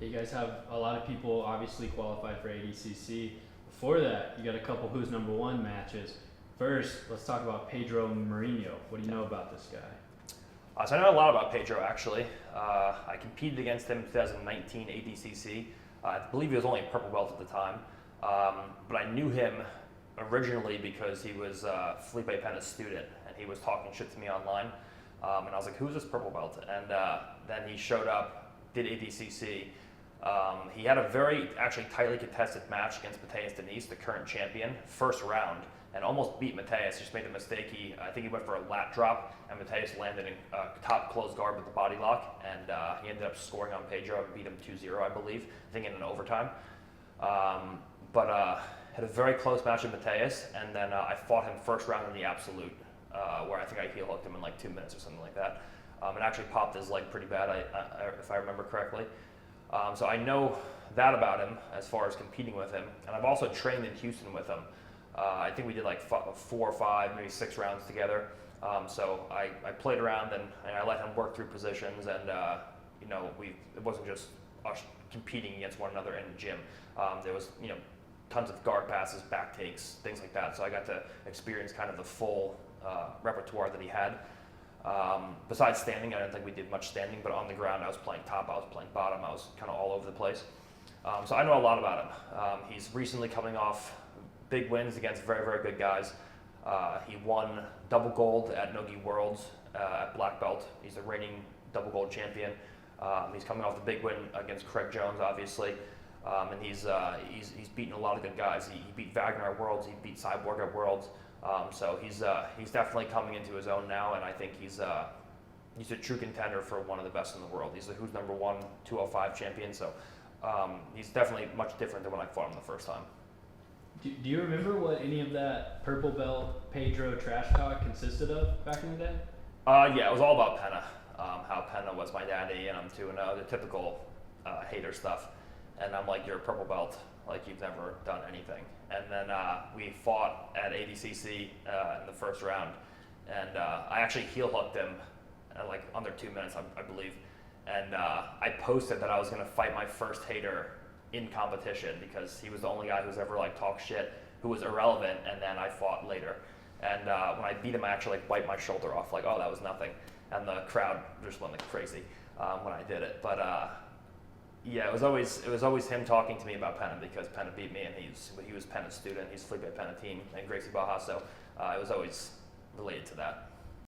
You guys have a lot of people obviously qualified for ADCC. Before that, you got a couple Who's Number One matches. First, let's talk about Pedro Marinho. What do you know about this guy? So I know a lot about Pedro, actually. I competed against him in 2019 ADCC. I believe he was only a purple belt at the time. But I knew him originally because he was Felipe Pena's student, and he was talking shit to me online. And I was like, who's this purple belt? And then he showed up, did ADCC. He had a very actually tightly contested match against Mateus Denise, the current champion, first round, and almost beat Mateus. Just made the mistake. I think he went for a lat drop, and Mateus landed in top closed guard with the body lock, and he ended up scoring on Pedro and beat him 2-0, I believe, I think in an overtime. But had a very close match with Mateus, and then I fought him first round in the absolute, where I think I heel hooked him in like 2 minutes or something like that. And actually popped his leg pretty bad, if I remember correctly. So I know that about him as far as competing with him, and I've also trained in Houston with him. I think we did like 4 or 5, maybe 6 rounds together. So I played around and I let him work through positions, and you know, it wasn't just us competing against one another in the gym. There was, you know, tons of guard passes, back takes, things like that. So I got to experience kind of the full repertoire that he had. Besides standing, I didn't think we did much standing, but on the ground I was playing top, I was playing bottom, I was kind of all over the place. So I know a lot about him. He's recently coming off big wins against very, very good guys. He won double gold at Nogi Worlds at black belt. He's the reigning double gold champion. He's coming off the big win against Craig Jones, obviously. And he's beaten a lot of good guys. He beat Wagner at Worlds, he beat Cyborg at Worlds. So he's definitely coming into his own now, and I think he's a true contender for one of the best in the world. He's the Who's Number One 205 champion, so he's definitely much different than when I fought him the first time. Do you remember what any of that purple belt Pedro trash talk consisted of back in the day? Yeah, it was all about Pena. How Pena was my daddy, and I'm 2-0, the typical hater stuff. And I'm like, you're a purple belt, like you've never done anything. And then we fought at ADCC in the first round, and I actually heel hooked him at like under 2 minutes, I believe. And I posted that I was going to fight my first hater in competition because he was the only guy who's ever like talked shit, who was irrelevant, and then I fought later. And when I beat him, I actually like wiped my shoulder off, like, oh, that was nothing. And the crowd just went like crazy when I did it. But yeah, it was always him talking to me about Pena because Pena beat me, and he was Pena's student. He's Felipe Pena team and Gracie Baja, so it was always related to that.